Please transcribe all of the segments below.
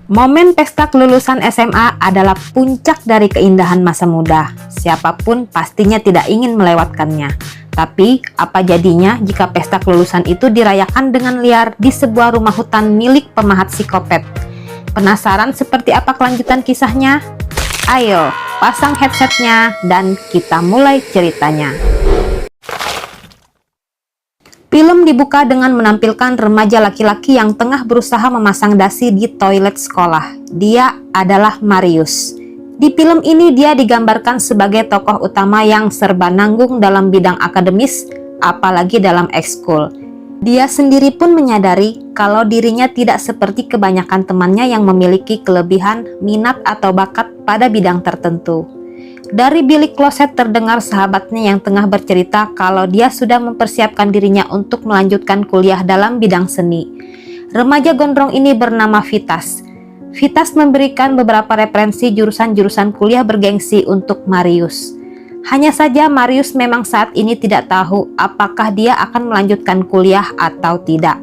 Momen pesta kelulusan SMA adalah puncak dari keindahan masa muda. Siapapun pastinya tidak ingin melewatkannya. Tapi, apa jadinya jika pesta kelulusan itu dirayakan dengan liar di sebuah rumah hutan milik pemahat psikopat? Penasaran seperti apa kelanjutan kisahnya? Ayo, pasang headsetnya dan kita mulai ceritanya. Film dibuka dengan menampilkan remaja laki-laki yang tengah berusaha memasang dasi di toilet sekolah. Dia adalah Marius. Di film ini dia digambarkan sebagai tokoh utama yang serba nanggung dalam bidang akademis, apalagi dalam ekskul. Dia sendiri pun menyadari kalau dirinya tidak seperti kebanyakan temannya yang memiliki kelebihan, minat atau bakat pada bidang tertentu. Dari bilik kloset terdengar sahabatnya yang tengah bercerita kalau dia sudah mempersiapkan dirinya untuk melanjutkan kuliah dalam bidang seni. Remaja gondrong ini bernama Vitas. Vitas memberikan beberapa referensi jurusan-jurusan kuliah bergengsi untuk Marius. Hanya saja Marius memang saat ini tidak tahu apakah dia akan melanjutkan kuliah atau tidak.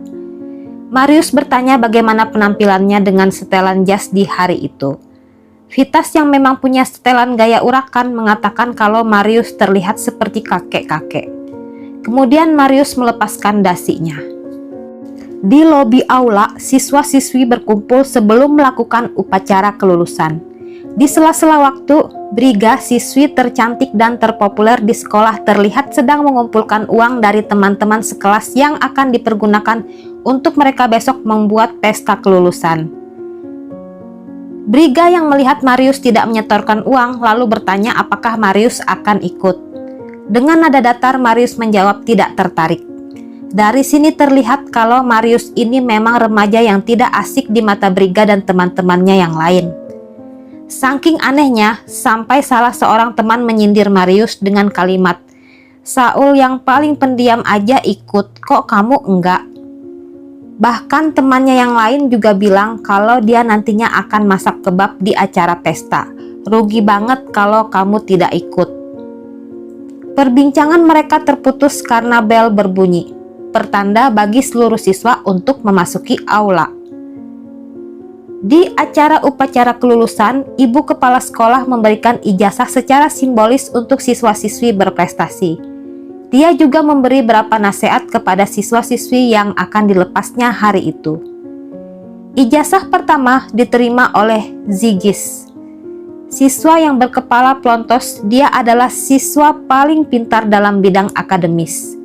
Marius bertanya bagaimana penampilannya dengan setelan jas di hari itu. Vitas yang memang punya setelan gaya urakan mengatakan kalau Marius terlihat seperti kakek-kakek. Kemudian Marius melepaskan dasinya. Di lobi aula, siswa-siswi berkumpul sebelum melakukan upacara kelulusan. Di sela-sela waktu, Briga, siswi tercantik dan terpopuler di sekolah, terlihat sedang mengumpulkan uang dari teman-teman sekelas yang akan dipergunakan untuk mereka besok membuat pesta kelulusan. Briga yang melihat Marius tidak menyetorkan uang lalu bertanya apakah Marius akan ikut. Dengan nada datar Marius menjawab tidak tertarik. Dari sini terlihat kalau Marius ini memang remaja yang tidak asik di mata Briga dan teman-temannya yang lain. Saking anehnya, sampai salah seorang teman menyindir Marius dengan kalimat, "Saul yang paling pendiam aja ikut, kok kamu enggak?" Bahkan temannya yang lain juga bilang kalau dia nantinya akan masak kebab di acara pesta. Rugi banget kalau kamu tidak ikut. Perbincangan mereka terputus karena bel berbunyi, pertanda bagi seluruh siswa untuk memasuki aula. Di acara upacara kelulusan, ibu kepala sekolah memberikan ijazah secara simbolis untuk siswa-siswi berprestasi. Dia juga memberi beberapa nasihat kepada siswa-siswi yang akan dilepasnya hari itu. Ijazah pertama diterima oleh Zigis. Siswa yang berkepala plontos, dia adalah siswa paling pintar dalam bidang akademis.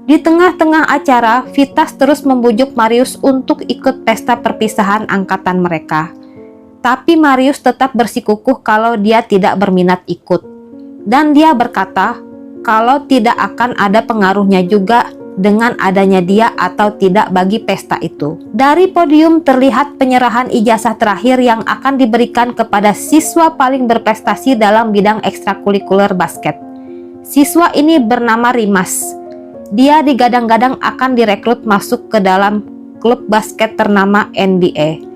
Di tengah-tengah acara, Vitas terus membujuk Marius untuk ikut pesta perpisahan angkatan mereka. Tapi Marius tetap bersikukuh kalau dia tidak berminat ikut. Dan dia berkata, kalau tidak akan ada pengaruhnya juga dengan adanya dia atau tidak bagi pesta itu. Dari podium terlihat penyerahan ijazah terakhir yang akan diberikan kepada siswa paling berprestasi dalam bidang ekstrakurikuler basket. Siswa ini bernama Rimas. Dia digadang-gadang akan direkrut masuk ke dalam klub basket ternama NBA.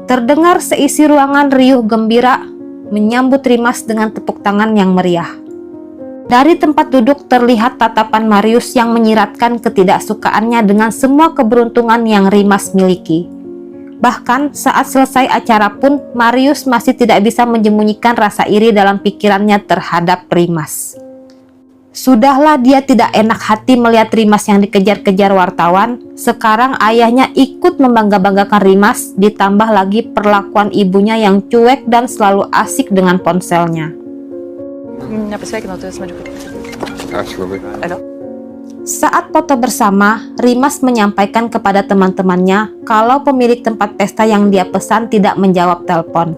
Terdengar seisi ruangan riuh gembira menyambut Rimas dengan tepuk tangan yang meriah. Dari tempat duduk terlihat tatapan Marius yang menyiratkan ketidaksukaannya dengan semua keberuntungan yang Rimas miliki. Bahkan saat selesai acara pun Marius masih tidak bisa menyembunyikan rasa iri dalam pikirannya terhadap Rimas. Sudahlah dia tidak enak hati melihat Rimas yang dikejar-kejar wartawan. Sekarang ayahnya ikut membangga-banggakan Rimas, ditambah lagi perlakuan ibunya yang cuek dan selalu asik dengan ponselnya. Saat foto bersama, Rimas menyampaikan kepada teman-temannya kalau pemilik tempat pesta yang dia pesan tidak menjawab telepon.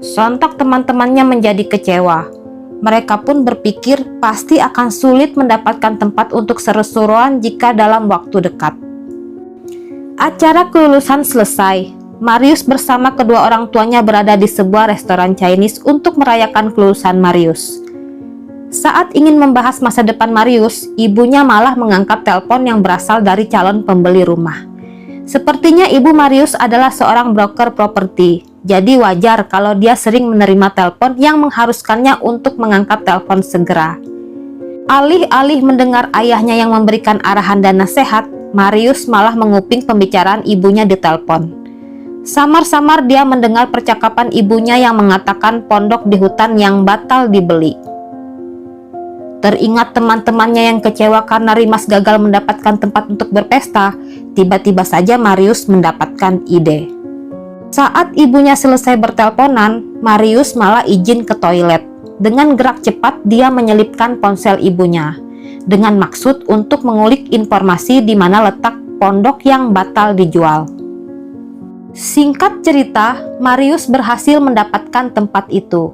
Sontak teman-temannya menjadi kecewa. Mereka pun berpikir pasti akan sulit mendapatkan tempat untuk seru-seruan jika dalam waktu dekat. Acara kelulusan selesai. Marius bersama kedua orang tuanya berada di sebuah restoran Chinese untuk merayakan kelulusan Marius. Saat ingin membahas masa depan Marius, ibunya malah mengangkat telepon yang berasal dari calon pembeli rumah. Sepertinya ibu Marius adalah seorang broker properti, jadi wajar kalau dia sering menerima telepon yang mengharuskannya untuk mengangkat telepon segera. Alih-alih mendengar ayahnya yang memberikan arahan dan nasihat, Marius malah menguping pembicaraan ibunya di telepon. Samar-samar dia mendengar percakapan ibunya yang mengatakan pondok di hutan yang batal dibeli. Teringat teman-temannya yang kecewa karena Rimas gagal mendapatkan tempat untuk berpesta, tiba-tiba saja Marius mendapatkan ide. Saat ibunya selesai berteleponan, Marius malah izin ke toilet. Dengan gerak cepat dia menyelipkan ponsel ibunya, dengan maksud untuk mengulik informasi di mana letak pondok yang batal dijual. Singkat cerita, Marius berhasil mendapatkan tempat itu.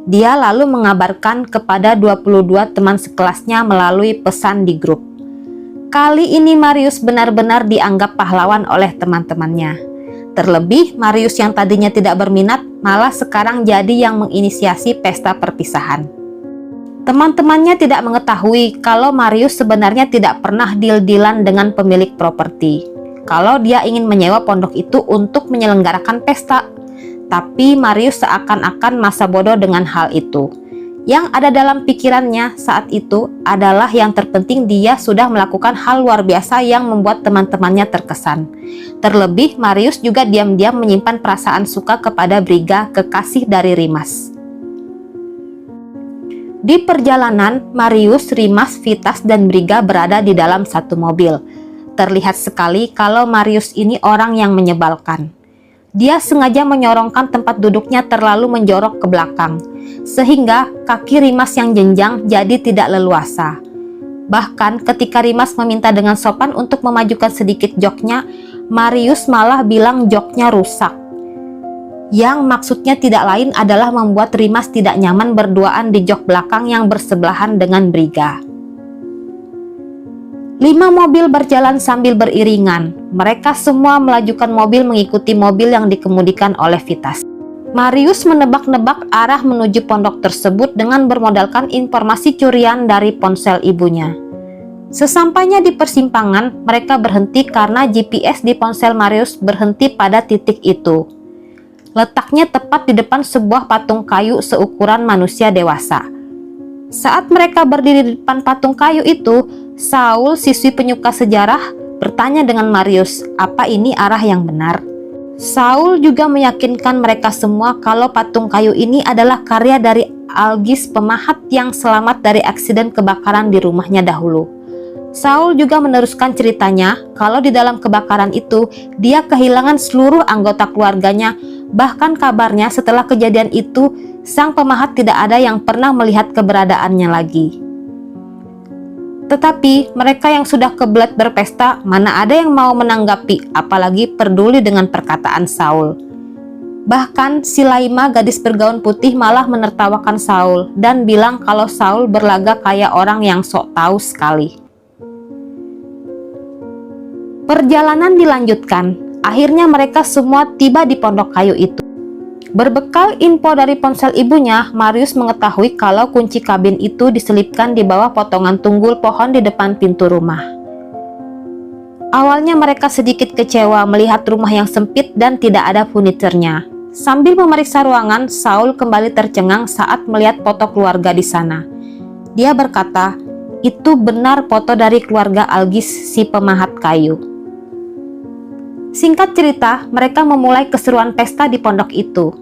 Dia lalu mengabarkan kepada 22 teman sekelasnya melalui pesan di grup. Kali ini Marius benar-benar dianggap pahlawan oleh teman-temannya. Terlebih, Marius yang tadinya tidak berminat, malah sekarang jadi yang menginisiasi pesta perpisahan. Teman-temannya tidak mengetahui kalau Marius sebenarnya tidak pernah deal-dealan dengan pemilik properti. Kalau dia ingin menyewa pondok itu untuk menyelenggarakan pesta. Tapi Marius seakan-akan masa bodoh dengan hal itu. Yang ada dalam pikirannya saat itu adalah yang terpenting dia sudah melakukan hal luar biasa yang membuat teman-temannya terkesan. Terlebih Marius juga diam-diam menyimpan perasaan suka kepada Briga, kekasih dari Rimas. Di perjalanan, Marius, Rimas, Vitas, dan Briga berada di dalam satu mobil. Terlihat sekali kalau Marius ini orang yang menyebalkan. Dia sengaja menyorongkan tempat duduknya terlalu menjorok ke belakang, sehingga kaki Rimas yang jenjang jadi tidak leluasa. Bahkan ketika Rimas meminta dengan sopan untuk memajukan sedikit joknya, Marius malah bilang joknya rusak. Yang maksudnya tidak lain adalah membuat Rimas tidak nyaman berduaan di jok belakang yang bersebelahan dengan Briga. 5 mobil berjalan sambil beriringan. Mereka semua melajukan mobil mengikuti mobil yang dikemudikan oleh Vitas. Marius menebak-nebak arah menuju pondok tersebut dengan bermodalkan informasi curian dari ponsel ibunya. Sesampainya di persimpangan, mereka berhenti karena GPS di ponsel Marius berhenti pada titik itu. Letaknya tepat di depan sebuah patung kayu seukuran manusia dewasa. Saat mereka berdiri di depan patung kayu itu, Saul, siswi penyuka sejarah, bertanya dengan Marius, apa ini arah yang benar? Saul juga meyakinkan mereka semua kalau patung kayu ini adalah karya dari Algis, pemahat yang selamat dari aksiden kebakaran di rumahnya dahulu. Saul juga meneruskan ceritanya kalau di dalam kebakaran itu dia kehilangan seluruh anggota keluarganya. Bahkan kabarnya setelah kejadian itu sang pemahat tidak ada yang pernah melihat keberadaannya lagi. Tetapi mereka yang sudah kebelet berpesta mana ada yang mau menanggapi, apalagi peduli dengan perkataan Saul. Bahkan si Laima, gadis bergaun putih, malah menertawakan Saul dan bilang kalau Saul berlagak kayak orang yang sok tahu sekali. Perjalanan dilanjutkan. Akhirnya mereka semua tiba di pondok kayu itu. Berbekal info dari ponsel ibunya, Marius mengetahui kalau kunci kabin itu diselipkan di bawah potongan tunggul pohon di depan pintu rumah. Awalnya mereka sedikit kecewa melihat rumah yang sempit dan tidak ada furniturnya. Sambil memeriksa ruangan, Saul kembali tercengang saat melihat foto keluarga di sana. Dia berkata, itu benar foto dari keluarga Algis, si pemahat kayu. Singkat cerita, mereka memulai keseruan pesta di pondok itu.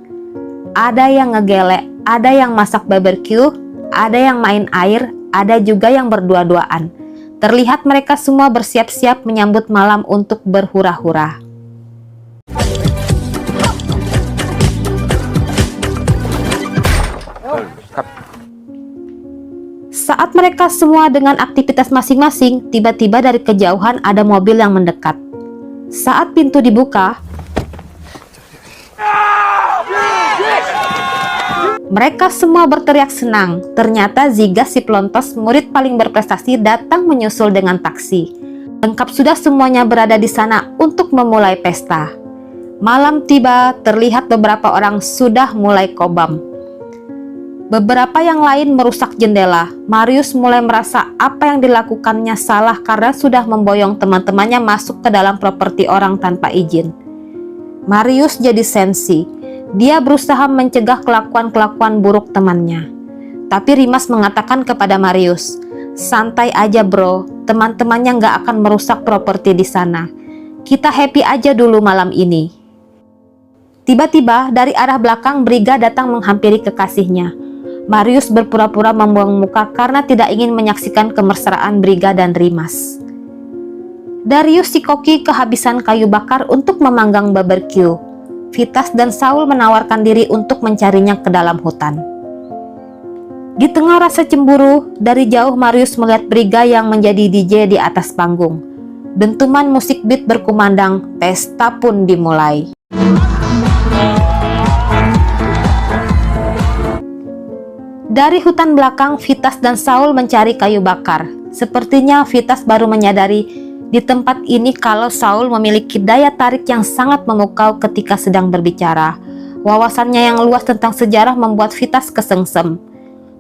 Ada yang ngegelek, ada yang masak barbecue, ada yang main air, ada juga yang berdua-duaan. Terlihat mereka semua bersiap-siap menyambut malam untuk berhura-hura. Saat mereka semua dengan aktivitas masing-masing, tiba-tiba dari kejauhan ada mobil yang mendekat. Saat pintu dibuka, mereka semua berteriak senang. Ternyata Zigas si pelontos, murid paling berprestasi, datang menyusul dengan taksi. Lengkap sudah semuanya berada di sana untuk memulai pesta. Malam tiba, terlihat beberapa orang sudah mulai kobam. Beberapa yang lain merusak jendela. Marius mulai merasa apa yang dilakukannya salah karena sudah memboyong teman-temannya masuk ke dalam properti orang tanpa izin. Marius jadi sensi. Dia berusaha mencegah kelakuan-kelakuan buruk temannya. Tapi Rimas mengatakan kepada Marius, santai aja bro, teman-temannya nggak akan merusak properti di sana. Kita happy aja dulu malam ini. Tiba-tiba dari arah belakang Briga datang menghampiri kekasihnya. Marius berpura-pura membuang muka karena tidak ingin menyaksikan kemesraan Briga dan Rimas. Darius si koki kehabisan kayu bakar untuk memanggang barbecue. Vitas dan Saul menawarkan diri untuk mencarinya ke dalam hutan. Di tengah rasa cemburu, dari jauh Marius melihat Briga yang menjadi DJ di atas panggung. Dentuman musik beat berkumandang, pesta pun dimulai. Dari hutan belakang, Vitas dan Saul mencari kayu bakar. Sepertinya Vitas baru menyadari di tempat ini kalau Saul memiliki daya tarik yang sangat memukau ketika sedang berbicara. Wawasannya yang luas tentang sejarah membuat Vitas kesengsem.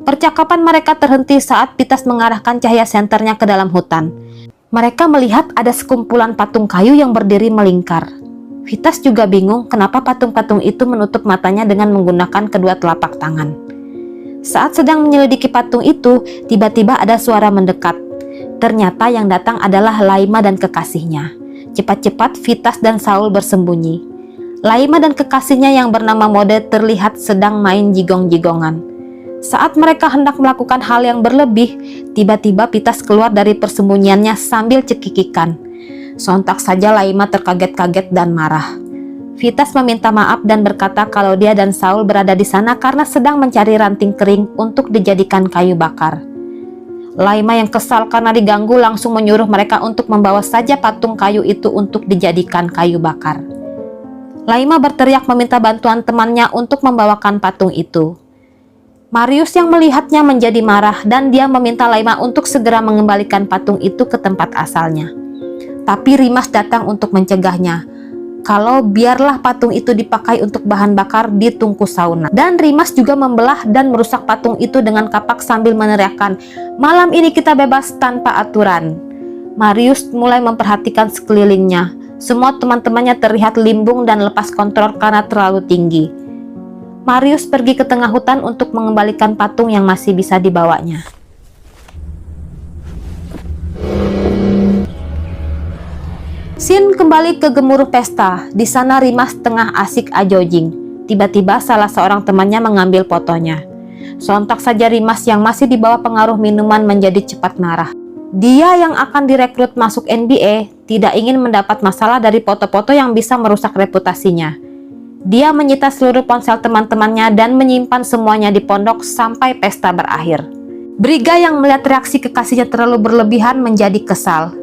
Percakapan mereka terhenti saat Vitas mengarahkan cahaya senternya ke dalam hutan. Mereka melihat ada sekumpulan patung kayu yang berdiri melingkar. Vitas juga bingung kenapa patung-patung itu menutup matanya dengan menggunakan kedua telapak tangan. Saat sedang menyelidiki patung itu, tiba-tiba ada suara mendekat. Ternyata yang datang adalah Laima dan kekasihnya. Cepat-cepat Vitas dan Saul bersembunyi. Laima dan kekasihnya yang bernama Mode terlihat sedang main jigong-jigongan. Saat mereka hendak melakukan hal yang berlebih, tiba-tiba Vitas keluar dari persembunyiannya sambil cekikikan. Sontak saja Laima terkaget-kaget dan marah. Vitas meminta maaf dan berkata kalau dia dan Saul berada di sana karena sedang mencari ranting kering untuk dijadikan kayu bakar. Laima yang kesal karena diganggu langsung menyuruh mereka untuk membawa saja patung kayu itu untuk dijadikan kayu bakar. Laima berteriak meminta bantuan temannya untuk membawakan patung itu. Marius yang melihatnya menjadi marah dan dia meminta Laima untuk segera mengembalikan patung itu ke tempat asalnya. Tapi Rimas datang untuk mencegahnya. Kalau biarlah patung itu dipakai untuk bahan bakar di tungku sauna. Dan Rimas juga membelah dan merusak patung itu dengan kapak sambil meneriakkan, "Malam ini kita bebas tanpa aturan." Marius mulai memperhatikan sekelilingnya. Semua teman-temannya terlihat limbung dan lepas kontrol karena terlalu tinggi. Marius pergi ke tengah hutan untuk mengembalikan patung yang masih bisa dibawanya. Scene kembali ke gemuruh pesta. Di sana Rimas tengah asik ajojing. Tiba-tiba salah seorang temannya mengambil fotonya. Sontak saja Rimas yang masih di bawah pengaruh minuman menjadi cepat marah. Dia yang akan direkrut masuk NBA tidak ingin mendapat masalah dari foto-foto yang bisa merusak reputasinya. Dia menyita seluruh ponsel teman-temannya dan menyimpan semuanya di pondok sampai pesta berakhir. Briga yang melihat reaksi kekasihnya terlalu berlebihan menjadi kesal.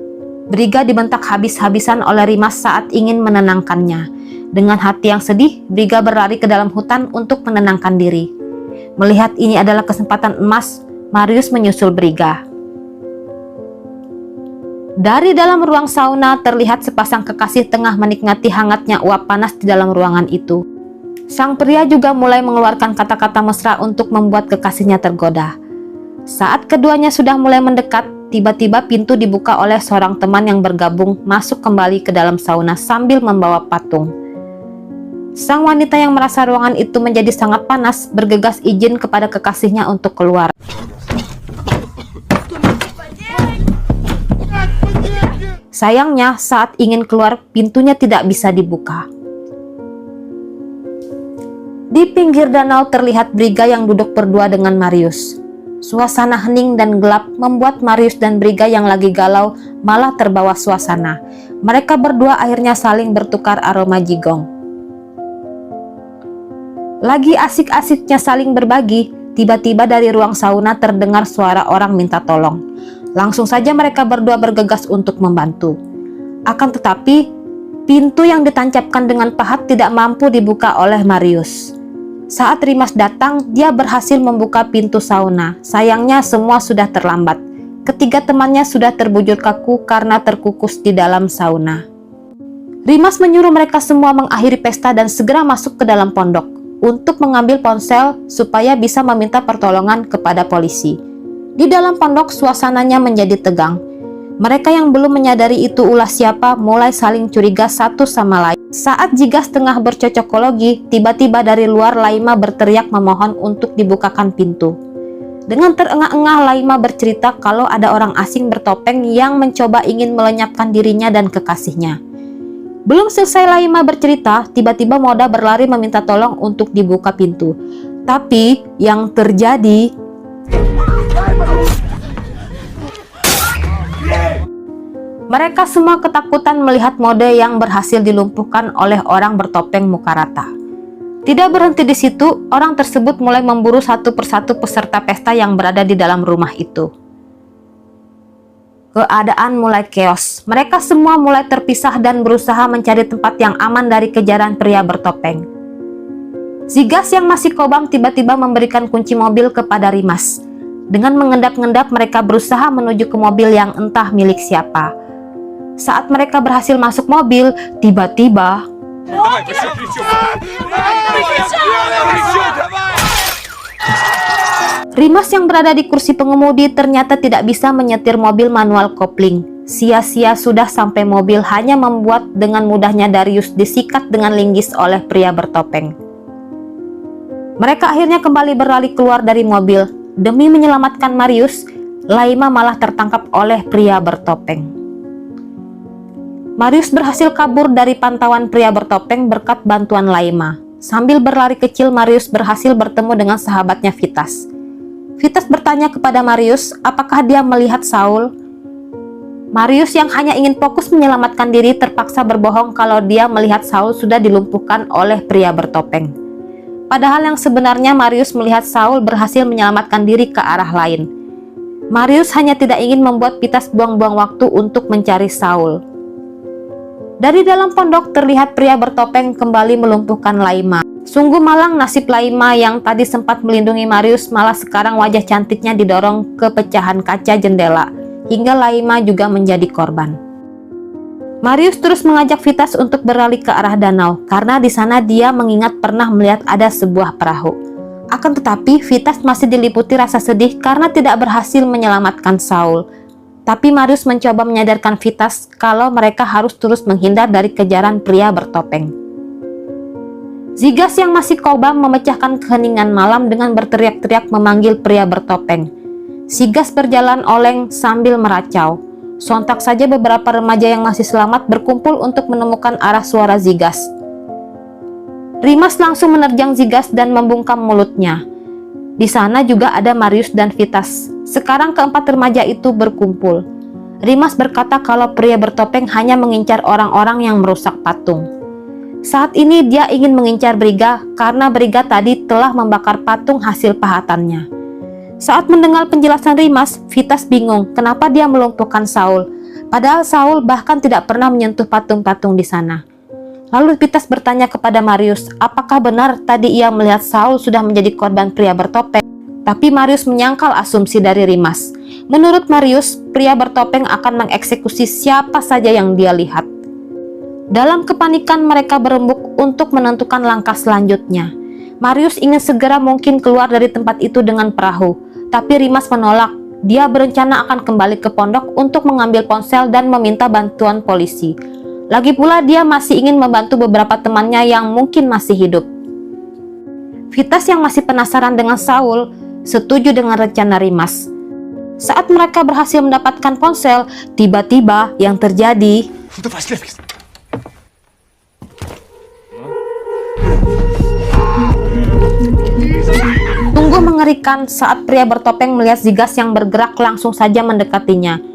Briga dibentak habis-habisan oleh Rimas saat ingin menenangkannya. Dengan hati yang sedih, Briga berlari ke dalam hutan untuk menenangkan diri. Melihat ini adalah kesempatan emas, Marius menyusul Briga. Dari dalam ruang sauna terlihat sepasang kekasih tengah menikmati hangatnya uap panas di dalam ruangan itu. Sang pria juga mulai mengeluarkan kata-kata mesra untuk membuat kekasihnya tergoda. Saat keduanya sudah mulai mendekat, tiba-tiba pintu dibuka oleh seorang teman yang bergabung masuk kembali ke dalam sauna sambil membawa patung. Sang wanita yang merasa ruangan itu menjadi sangat panas bergegas izin kepada kekasihnya untuk keluar. Sayangnya saat ingin keluar pintunya tidak bisa dibuka. Di pinggir danau terlihat Briga yang duduk berdua dengan Marius. Suasana hening dan gelap membuat Marius dan Briga yang lagi galau malah terbawa suasana. Mereka berdua akhirnya saling bertukar aroma jigong. Lagi asik-asiknya saling berbagi, tiba-tiba dari ruang sauna terdengar suara orang minta tolong. Langsung saja mereka berdua bergegas untuk membantu. Akan tetapi, pintu yang ditancapkan dengan pahat tidak mampu dibuka oleh Marius. Saat Rimas datang, dia berhasil membuka pintu sauna. Sayangnya semua sudah terlambat. Ketiga temannya sudah terbujur kaku karena terkukus di dalam sauna. Rimas menyuruh mereka semua mengakhiri pesta dan segera masuk ke dalam pondok untuk mengambil ponsel supaya bisa meminta pertolongan kepada polisi. Di dalam pondok suasananya menjadi tegang. Mereka yang belum menyadari itu ulah siapa mulai saling curiga satu sama lain. Saat Jigas tengah bercocokologi, tiba-tiba dari luar Laima berteriak memohon untuk dibukakan pintu. Dengan terengah-engah Laima bercerita kalau ada orang asing bertopeng yang mencoba ingin melenyapkan dirinya dan kekasihnya. Belum selesai Laima bercerita, tiba-tiba Moda berlari meminta tolong untuk dibuka pintu. Tapi yang terjadi, mereka semua ketakutan melihat Mode yang berhasil dilumpuhkan oleh orang bertopeng muka rata. Tidak berhenti di situ, orang tersebut mulai memburu satu persatu peserta pesta yang berada di dalam rumah itu. Keadaan mulai keos. Mereka semua mulai terpisah dan berusaha mencari tempat yang aman dari kejaran pria bertopeng. Zigas yang masih kobam tiba-tiba memberikan kunci mobil kepada Rimas. Dengan mengendap-endap mereka berusaha menuju ke mobil yang entah milik siapa. Saat mereka berhasil masuk mobil, tiba-tiba Rimas yang berada di kursi pengemudi ternyata tidak bisa menyetir mobil manual kopling. Sia-sia sudah sampai mobil, hanya membuat dengan mudahnya Darius disikat dengan linggis oleh pria bertopeng. Mereka akhirnya kembali berlari keluar dari mobil. Demi menyelamatkan Marius, Laima malah tertangkap oleh pria bertopeng. Marius berhasil kabur dari pantauan pria bertopeng berkat bantuan Laima. Sambil berlari kecil, Marius berhasil bertemu dengan sahabatnya Vitas. Vitas bertanya kepada Marius apakah dia melihat Saul. Marius yang hanya ingin fokus menyelamatkan diri terpaksa berbohong kalau dia melihat Saul sudah dilumpuhkan oleh pria bertopeng. Padahal yang sebenarnya Marius melihat Saul berhasil menyelamatkan diri ke arah lain. Marius hanya tidak ingin membuat Vitas buang-buang waktu untuk mencari Saul. Dari dalam pondok terlihat pria bertopeng kembali melumpuhkan Laima. Sungguh malang nasib Laima yang tadi sempat melindungi Marius, malah sekarang wajah cantiknya didorong ke pecahan kaca jendela, hingga Laima juga menjadi korban. Marius terus mengajak Vitas untuk berlari ke arah danau, karena di sana dia mengingat pernah melihat ada sebuah perahu. Akan tetapi Vitas masih diliputi rasa sedih karena tidak berhasil menyelamatkan Saul. Tapi Marius mencoba menyadarkan Vitas kalau mereka harus terus menghindar dari kejaran pria bertopeng. Zigas yang masih kobam memecahkan keheningan malam dengan berteriak-teriak memanggil pria bertopeng. Zigas berjalan oleng sambil meracau. Sontak saja beberapa remaja yang masih selamat berkumpul untuk menemukan arah suara Zigas. Rimas langsung menerjang Zigas dan membungkam mulutnya. Di sana juga ada Marius dan Vitas. Sekarang keempat remaja itu berkumpul. Rimas berkata kalau pria bertopeng hanya mengincar orang-orang yang merusak patung. Saat ini dia ingin mengincar Briga karena Briga tadi telah membakar patung hasil pahatannya. Saat mendengar penjelasan Rimas, Vitas bingung kenapa dia melumpuhkan Saul. Padahal Saul bahkan tidak pernah menyentuh patung-patung di sana. Lalu Vitas bertanya kepada Marius, apakah benar tadi ia melihat Saul sudah menjadi korban pria bertopeng? Tapi Marius menyangkal asumsi dari Rimas. Menurut Marius, pria bertopeng akan mengeksekusi siapa saja yang dia lihat. Dalam kepanikan mereka berembuk untuk menentukan langkah selanjutnya. Marius ingin segera mungkin keluar dari tempat itu dengan perahu, tapi Rimas menolak. Dia berencana akan kembali ke pondok untuk mengambil ponsel dan meminta bantuan polisi. Lagi pula dia masih ingin membantu beberapa temannya yang mungkin masih hidup. Vitas yang masih penasaran dengan Saul setuju dengan rencana Rimas. Saat mereka berhasil mendapatkan ponsel, tiba-tiba yang terjadi. Sungguh mengerikan saat pria bertopeng melihat Zigas yang bergerak langsung saja mendekatinya.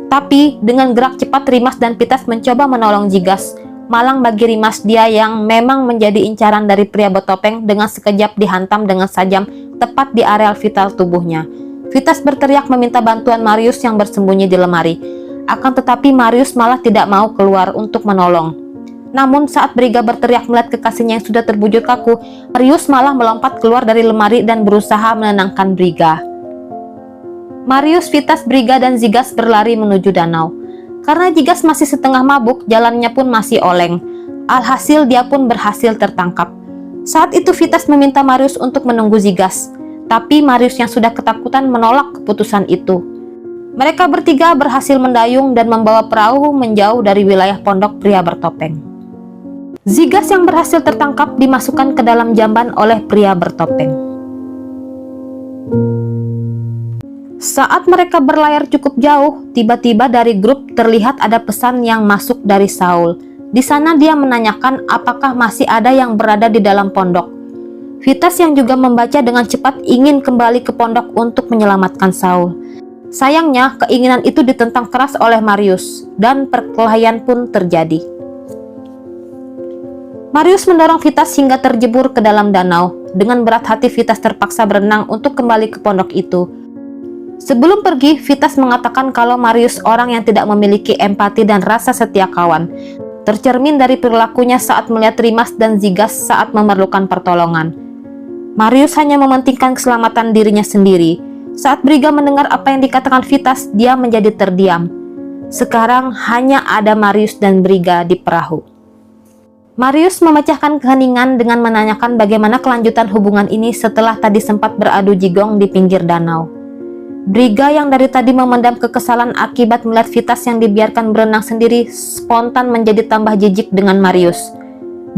Tapi dengan gerak cepat Rimas dan Vitas mencoba menolong Zigas. Malang bagi Rimas, dia yang memang menjadi incaran dari pria bertopeng dengan sekejap dihantam dengan sajam tepat di areal vital tubuhnya. Vitas berteriak meminta bantuan Marius yang bersembunyi di lemari. Akan tetapi Marius malah tidak mau keluar untuk menolong. Namun saat Briga berteriak melihat kekasihnya yang sudah terbujur kaku, Marius malah melompat keluar dari lemari dan berusaha menenangkan Briga. Marius, Vitas, Briga, dan Zigas berlari menuju danau. Karena Zigas masih setengah mabuk, jalannya pun masih oleng. Alhasil dia pun berhasil tertangkap. Saat itu Vitas meminta Marius untuk menunggu Zigas. Tapi Marius yang sudah ketakutan menolak keputusan itu. Mereka bertiga berhasil mendayung dan membawa perahu menjauh dari wilayah pondok pria bertopeng. Zigas yang berhasil tertangkap dimasukkan ke dalam jamban oleh pria bertopeng. Saat mereka berlayar cukup jauh, tiba-tiba dari grup terlihat ada pesan yang masuk dari Saul. Di sana dia menanyakan apakah masih ada yang berada di dalam pondok. Vitas yang juga membaca dengan cepat ingin kembali ke pondok untuk menyelamatkan Saul. Sayangnya, keinginan itu ditentang keras oleh Marius, dan perkelahian pun terjadi. Marius mendorong Vitas hingga terjebur ke dalam danau. Dengan berat hati Vitas terpaksa berenang untuk kembali ke pondok itu. Sebelum pergi, Vitas mengatakan kalau Marius orang yang tidak memiliki empati dan rasa setia kawan. Tercermin dari perilakunya saat melihat Rimas dan Zigas saat memerlukan pertolongan. Marius hanya mementingkan keselamatan dirinya sendiri. Saat Briga mendengar apa yang dikatakan Vitas, dia menjadi terdiam. Sekarang hanya ada Marius dan Briga di perahu. Marius memecahkan keheningan dengan menanyakan bagaimana kelanjutan hubungan ini setelah tadi sempat beradu jigong di pinggir danau. Briga yang dari tadi memendam kekesalan akibat melihat Vitas yang dibiarkan berenang sendiri spontan menjadi tambah jijik dengan Marius.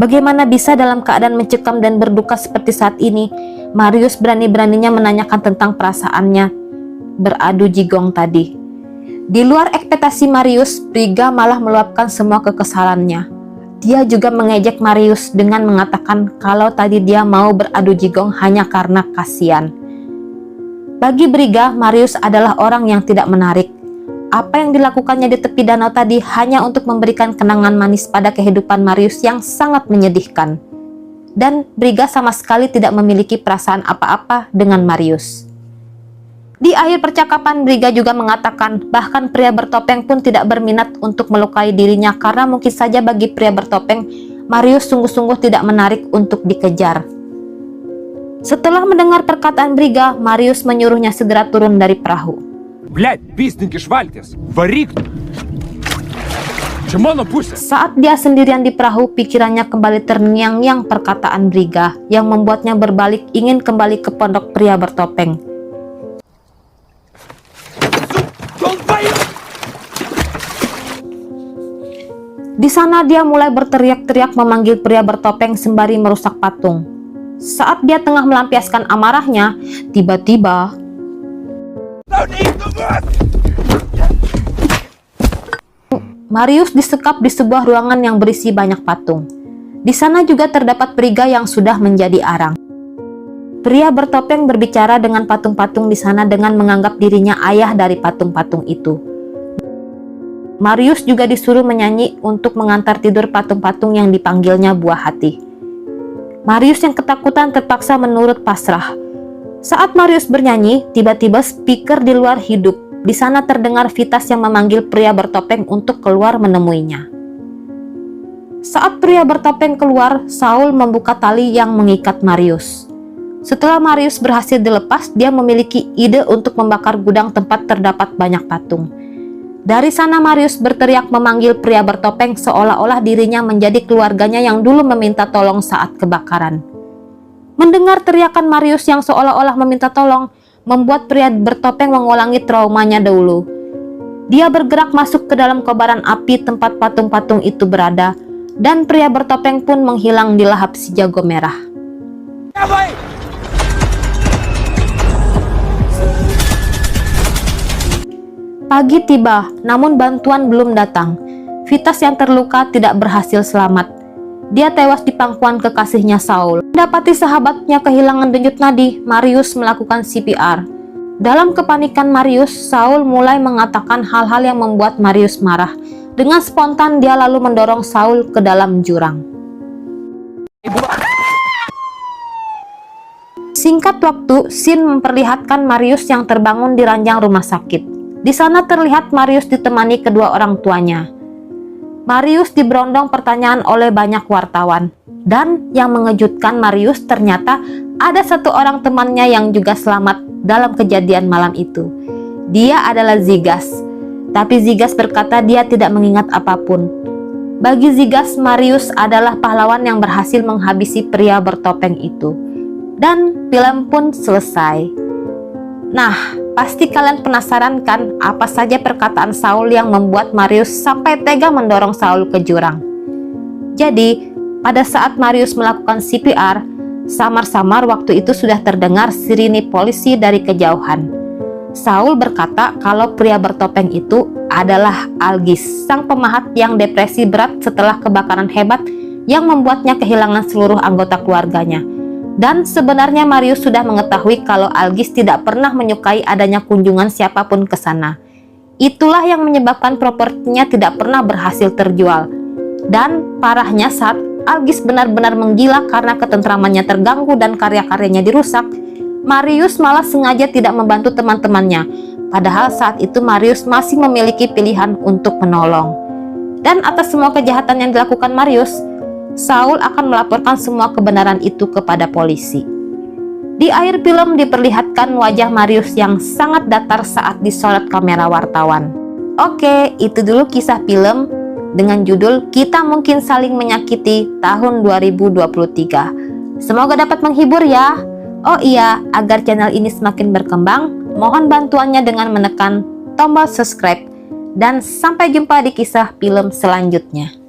Bagaimana bisa dalam keadaan mencekam dan berduka seperti saat ini, Marius berani-beraninya menanyakan tentang perasaannya beradu jigong tadi. Di luar ekspektasi Marius, Briga malah meluapkan semua kekesalannya. Dia juga mengejek Marius dengan mengatakan kalau tadi dia mau beradu jigong hanya karena kasihan. Bagi Briga, Marius adalah orang yang tidak menarik. Apa yang dilakukannya di tepi danau tadi hanya untuk memberikan kenangan manis pada kehidupan Marius yang sangat menyedihkan. Dan Briga sama sekali tidak memiliki perasaan apa-apa dengan Marius. Di akhir percakapan, Briga juga mengatakan bahkan pria bertopeng pun tidak berminat untuk melukai dirinya karena mungkin saja bagi pria bertopeng, Marius sungguh-sungguh tidak menarik untuk dikejar. Setelah mendengar perkataan Briga, Marius menyuruhnya segera turun dari perahu. Saat dia sendirian di perahu, pikirannya kembali terngiang-ngiang perkataan Briga yang membuatnya berbalik ingin kembali ke pondok pria bertopeng. Di sana dia mulai berteriak-teriak memanggil pria bertopeng sembari merusak patung. Saat dia tengah melampiaskan amarahnya, tiba-tiba Marius disekap di sebuah ruangan yang berisi banyak patung. Di sana juga terdapat Briga yang sudah menjadi arang. Pria bertopeng berbicara dengan patung-patung di sana dengan menganggap dirinya ayah dari patung-patung itu. Marius juga disuruh menyanyi untuk mengantar tidur patung-patung yang dipanggilnya buah hati. Marius yang ketakutan terpaksa menurut pasrah. Saat Marius bernyanyi, tiba-tiba speaker di luar hidup. Di sana terdengar Vitas yang memanggil pria bertopeng untuk keluar menemuinya. Saat pria bertopeng keluar, Saul membuka tali yang mengikat Marius. Setelah Marius berhasil dilepas, dia memiliki ide untuk membakar gudang tempat terdapat banyak patung. Dari sana Marius berteriak memanggil pria bertopeng seolah-olah dirinya menjadi keluarganya yang dulu meminta tolong saat kebakaran. Mendengar teriakan Marius yang seolah-olah meminta tolong, membuat pria bertopeng mengulangi traumanya dahulu. Dia bergerak masuk ke dalam kobaran api tempat patung-patung itu berada, dan pria bertopeng pun menghilang di lahap si jago merah. Pagi tiba, namun bantuan belum datang. Vitas yang terluka tidak berhasil selamat. Dia tewas di pangkuan kekasihnya Saul. Mendapati sahabatnya kehilangan denyut nadi, Marius melakukan CPR. Dalam kepanikan Marius, Saul mulai mengatakan hal-hal yang membuat Marius marah. Dengan spontan dia lalu mendorong Saul ke dalam jurang. Singkat waktu, scene memperlihatkan Marius yang terbangun di ranjang rumah sakit. Di sana terlihat Marius ditemani kedua orang tuanya. Marius diberondong pertanyaan oleh banyak wartawan. Dan yang mengejutkan Marius ternyata ada satu orang temannya yang juga selamat dalam kejadian malam itu. Dia adalah Zigas. Tapi Zigas berkata dia tidak mengingat apapun. Bagi Zigas, Marius adalah pahlawan yang berhasil menghabisi pria bertopeng itu. Dan film pun selesai. Nah, pasti kalian penasaran kan apa saja perkataan Saul yang membuat Marius sampai tega mendorong Saul ke jurang. Jadi, pada saat Marius melakukan CPR, samar-samar waktu itu sudah terdengar sirine polisi dari kejauhan. Saul berkata kalau pria bertopeng itu adalah Algis, sang pemahat yang depresi berat setelah kebakaran hebat yang membuatnya kehilangan seluruh anggota keluarganya. Dan sebenarnya Marius sudah mengetahui kalau Algis tidak pernah menyukai adanya kunjungan siapapun ke sana. Itulah yang menyebabkan propertinya tidak pernah berhasil terjual. Dan parahnya, saat Algis benar-benar menggila karena ketentramannya terganggu dan karya-karyanya dirusak, Marius malah sengaja tidak membantu teman-temannya. Padahal saat itu Marius masih memiliki pilihan untuk menolong. Dan atas semua kejahatan yang dilakukan Marius, Saul akan melaporkan semua kebenaran itu kepada polisi. Di akhir film diperlihatkan wajah Marius yang sangat datar saat disorot kamera wartawan. Oke, itu dulu kisah film dengan judul Kita Mungkin Saling Menyakiti tahun 2023. Semoga dapat menghibur ya. Oh iya, agar channel ini semakin berkembang, mohon bantuannya dengan menekan tombol subscribe. Dan sampai jumpa di kisah film selanjutnya.